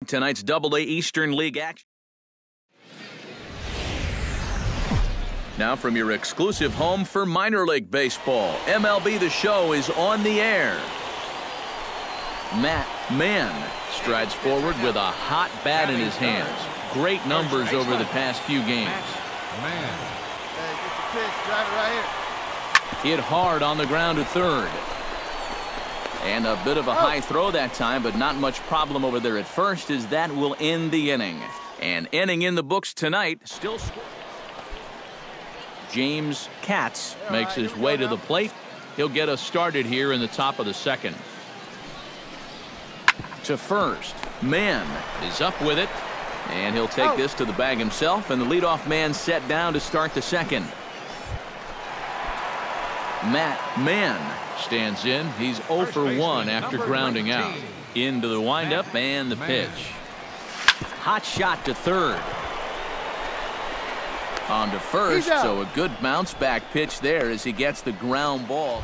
tonight's Double-A Eastern League action. Now from your exclusive home for minor league baseball, MLB The Show is on the air. Matt Mann strides forward with a hot bat in his hands. Great numbers over the past few games. Hit hard on the ground to third. And a bit of a high throw that time, but not much problem over there at first, as that will end the inning. An inning in the books tonight, still scoring. James Katz makes his way to the plate. He'll get us started here in the top of the second. To first, Mann is up with it, and he'll take this to the bag himself, and the leadoff man set down to start the second. Matt Mann stands in. He's 0 for 1 after grounding out. Into the windup and the pitch. Hot shot to third. On to first, so a good bounce back pitch there as he gets the ground ball.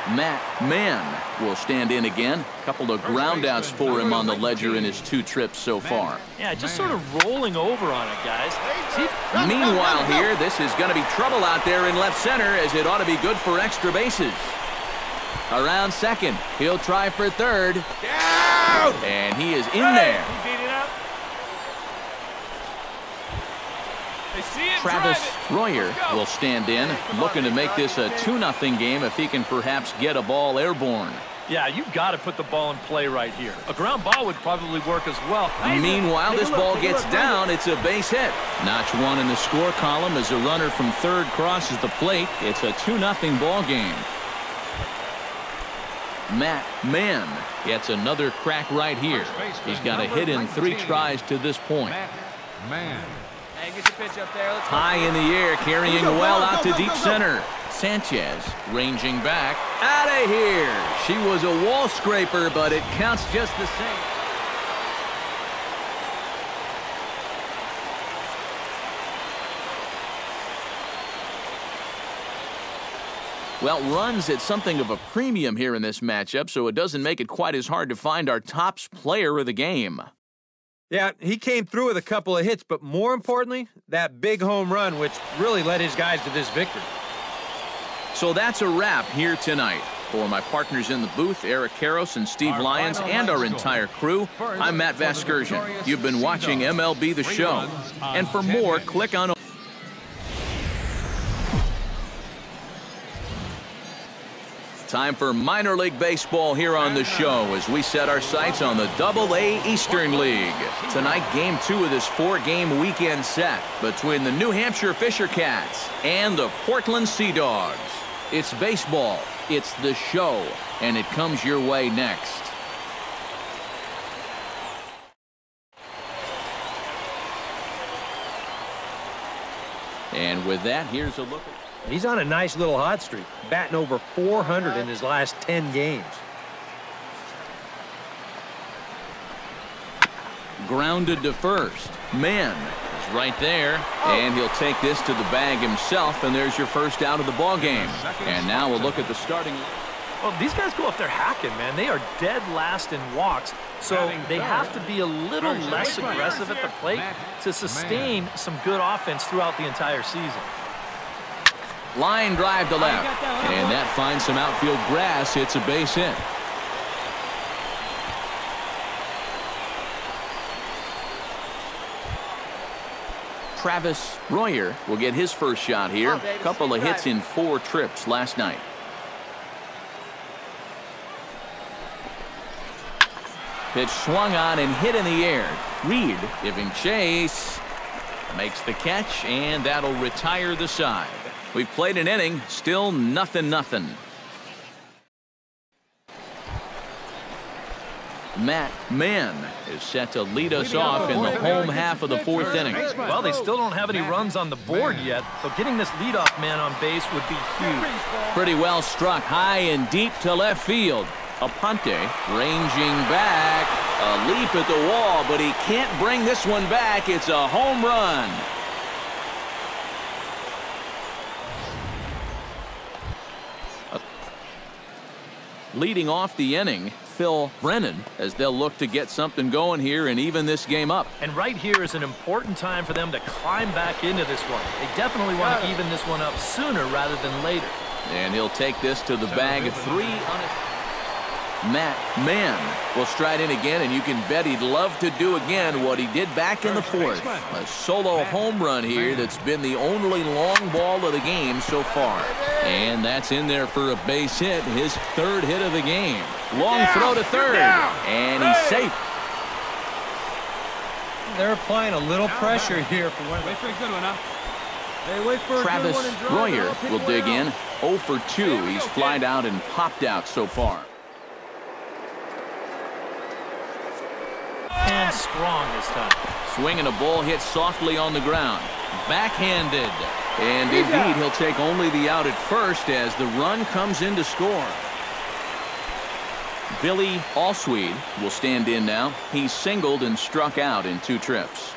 Matt Mann will stand in again. A couple of ground outs for him on the ledger in his 2 trips so far. Yeah, just sort of rolling over on it, guys. See? Meanwhile here, this is going to be trouble out there in left center, as it ought to be good for extra bases. Around second, he'll try for third. Down! And he is in there. He beat it up. They see it, Travis Royer will stand in, looking to make this a 2-0 game if he can perhaps get a ball airborne. Yeah, you've got to put the ball in play right here. A ground ball would probably work as well. Meanwhile, this ball gets down. It's a base hit. Notch 1 in the score column as a runner from third crosses the plate. It's a 2-0 ball game. Matt Mann gets another crack right here. He's got a hit in 3 tries to this point. Get your pitch up there. Let's high in the air, carrying well out to deep center. Sanchez ranging back. Out of here. She was a wall scraper, but it counts just the same. Well, runs at something of a premium here in this matchup, so it doesn't make it quite as hard to find our top player of the game. Yeah, he came through with a couple of hits, but more importantly, that big home run, which really led his guys to this victory. So that's a wrap here tonight. For my partners in the booth, Eric Karros and Steve Lyons, and our entire crew, I'm Matt Vasgersian. You've been watching MLB The Show. And for more, click on... Time for minor league baseball here on the show as we set our sights on the Double-A Eastern League. Tonight, game 2 of this 4-game weekend set between the New Hampshire Fisher Cats and the Portland Sea Dogs. It's baseball, it's the show, and it comes your way next. And with that, here's a look at... He's on a nice little hot streak, batting over 400 in his last 10 games. Grounded to first. Mann is right there, and he'll take this to the bag himself, and there's your first out of the ball game. And now we'll look at the starting. Well, these guys go up there hacking, man. They are dead last in walks, so they have to be a little less aggressive at the plate to sustain some good offense throughout the entire season. Line drive to left, and that finds some outfield grass. It's a base hit. Travis Royer will get his first shot here. A couple of hits in 4 trips last night. Pitch swung on and hit in the air. Reed giving chase. Makes the catch, and that'll retire the side. We've played an inning, still 0-0. Matt Mann is set to lead us off in the home half of the 4th inning. Well, they still don't have any runs on the board yet, so getting this leadoff man on base would be huge. Pretty well struck high and deep to left field. Aponte ranging back. A leap at the wall, but he can't bring this one back. It's a home run. Leading off the inning, Phil Brennan as they'll look to get something going here and even this game up. And right here is an important time for them to climb back into this one. They definitely want to even this one up sooner rather than later. And he'll take this to the bag of 3 on it. Matt Mann will stride in again, and you can bet he'd love to do again what he did back in the 4th. A solo home run here that's been the only long ball of the game so far. And that's in there for a base hit, his 3rd hit of the game. Long throw to 3rd, and he's safe. They're applying a little pressure here for one. Wait for a good one, huh? Hey, wait for Travis a good one and drive. Royer I'll pick will one dig out. in. 0 for 2. He's flied out and popped out so far. And strong this time. Swinging a ball hit softly on the ground. Backhanded. And indeed, he'll take only the out at first as the run comes in to score. Billy Allsweed will stand in now. He's singled and struck out in 2 trips.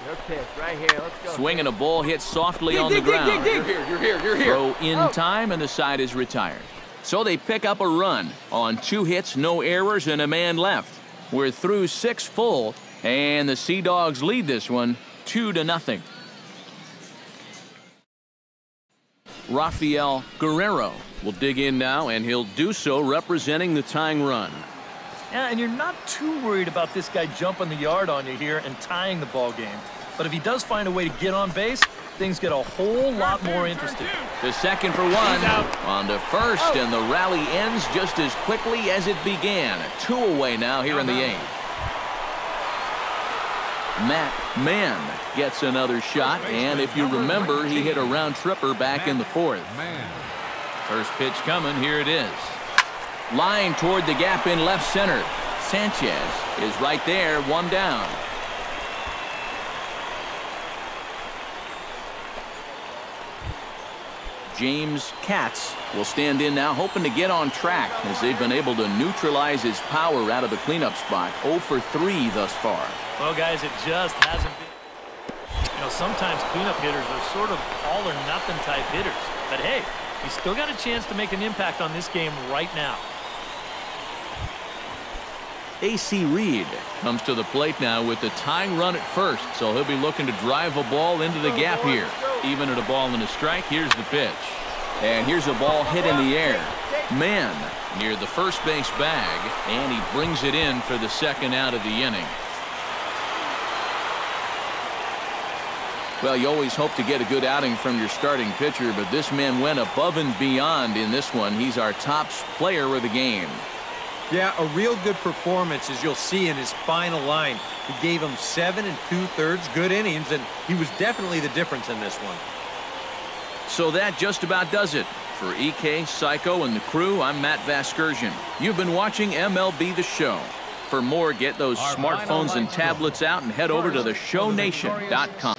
Your pitch right here. Let's go. Swinging a ball hit softly on the ground. You're here. Throw in time, and the side is retired. So they pick up a run on 2 hits, no errors, and a man left. We're through 6 full, and the Sea Dogs lead this one 2-0. Rafael Guerrero will dig in now, and he'll do so representing the tying run. Yeah, and you're not too worried about this guy jumping the yard on you here and tying the ball game. But if he does find a way to get on base, things get a whole lot more interesting. To second for 1. On to first, and the rally ends just as quickly as it began. 2 away now here in the 8th. Matt Mann gets another shot, and if you remember, he hit a round tripper back in the 4th. First pitch coming, here it is. Line toward the gap in left center. Sanchez is right there, 1 down. James Katz will stand in now, hoping to get on track as they've been able to neutralize his power out of the cleanup spot. 0 for 3 thus far. Well, guys, it just hasn't been. You know, sometimes cleanup hitters are sort of all-or-nothing type hitters. But, hey, he's still got a chance to make an impact on this game right now. A.C. Reed comes to the plate now with the tying run at first, so he'll be looking to drive a ball into the gap here. Even at a ball and a strike, here's the pitch. And here's a ball hit in the air. Mann near the first base bag, and he brings it in for the 2nd out of the inning. Well, you always hope to get a good outing from your starting pitcher, but this man went above and beyond in this one. He's our top player of the game. Yeah, a real good performance, as you'll see in his final line. He gave him 7 2/3 good innings, and he was definitely the difference in this one. So that just about does it. For EK, Psycho, and the crew, I'm Matt Vasgersian. You've been watching MLB The Show. For more, get those smartphones and tablets out and head over to theshownation.com.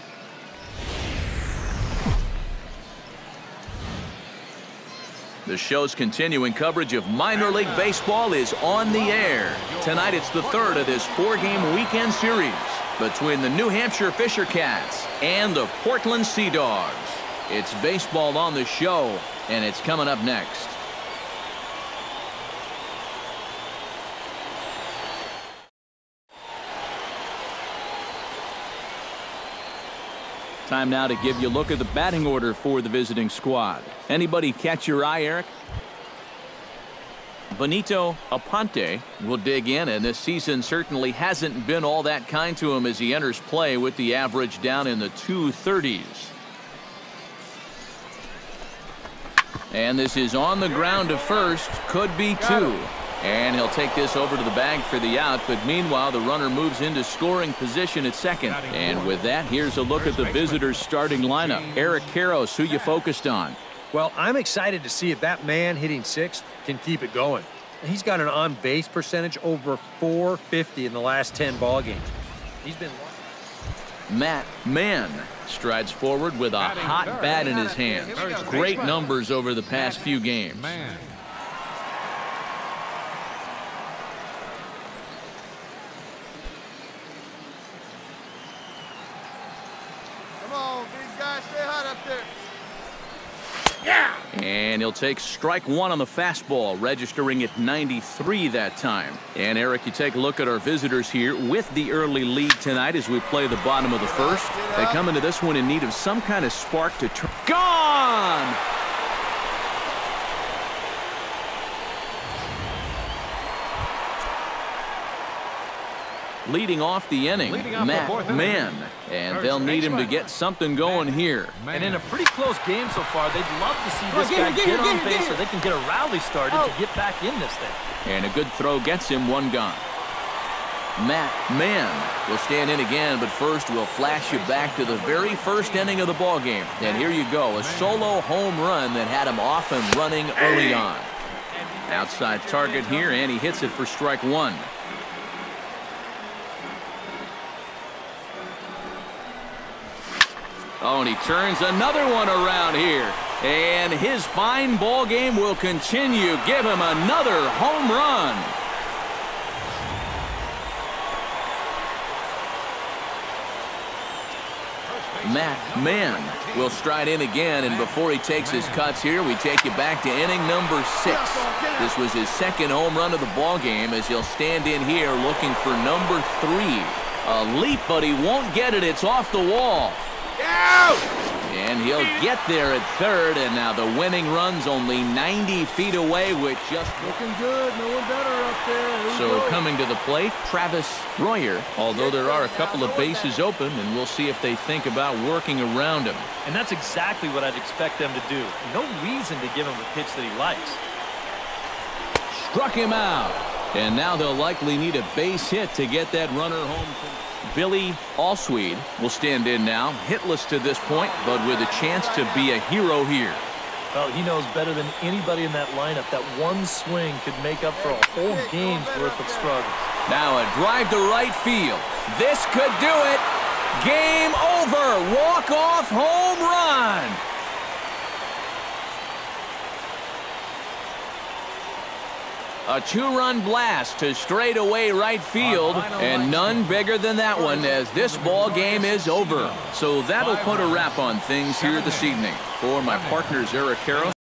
The show's continuing coverage of minor league baseball is on the air. Tonight it's the 3rd of this 4-game weekend series between the New Hampshire Fisher Cats and the Portland Sea Dogs. It's baseball on the show, and it's coming up next. Time now to give you a look at the batting order for the visiting squad. Anybody catch your eye, Eric? Benito Aponte will dig in, and this season certainly hasn't been all that kind to him as he enters play with the average down in the 230s. And this is on the ground to first, could be 2. And he'll take this over to the bag for the out, but meanwhile the runner moves into scoring position at second. And with that, here's a look at the visitors' starting lineup. Eric Karros, who you focused on? Well, I'm excited to see if that man hitting 6th can keep it going. He's got an on-base percentage over .450 in the last 10 ball games. He's been... Matt Mann strides forward with a hot bat in his hands. Great numbers over the past few games. Come on, big guy, stay hot up there. And he'll take strike one on the fastball, registering at 93 that time. And Eric, you take a look at our visitors here with the early lead tonight as we play the bottom of the first. They come into this one in need of some kind of spark to turn. Gone! Leading off the inning, Matt Mann. And they'll need him to get something going here. And in a pretty close game so far, they'd love to see this guy get on base so they can get a rally started to get back in this thing. And a good throw gets him one gone. Matt Mann will stand in again, but first we'll flash you back to the very first inning of the ball game. And here you go, a solo home run that had him off and running early on. Outside target here, and he hits it for strike one. Oh, and he turns another one around here. And his fine ball game will continue. Give him another home run. Matt Mann will stride in again, and before he takes his cuts here, we take you back to inning number 6. This was his second home run of the ball game as he'll stand in here looking for number 3. A leap, but he won't get it. It's off the wall. And he'll get there at third, and now the winning run's only 90 feet away with just looking good. No one better up there. So coming to the plate, Travis Royer, although there are a couple of bases open, and we'll see if they think about working around him. And that's exactly what I'd expect them to do. No reason to give him a pitch that he likes. Struck him out. And now they'll likely need a base hit to get that runner home. Billy Allsweed will stand in now, hitless to this point, but with a chance to be a hero here. Well, he knows better than anybody in that lineup that one swing could make up for a whole game's worth of struggles. Now a drive to right field. This could do it. Game over. Walk-off home run. A 2-run blast to straightaway right field, and none bigger than that one as this ball game is over. So that'll put a wrap on things here this evening. For my partners, Eric Harris.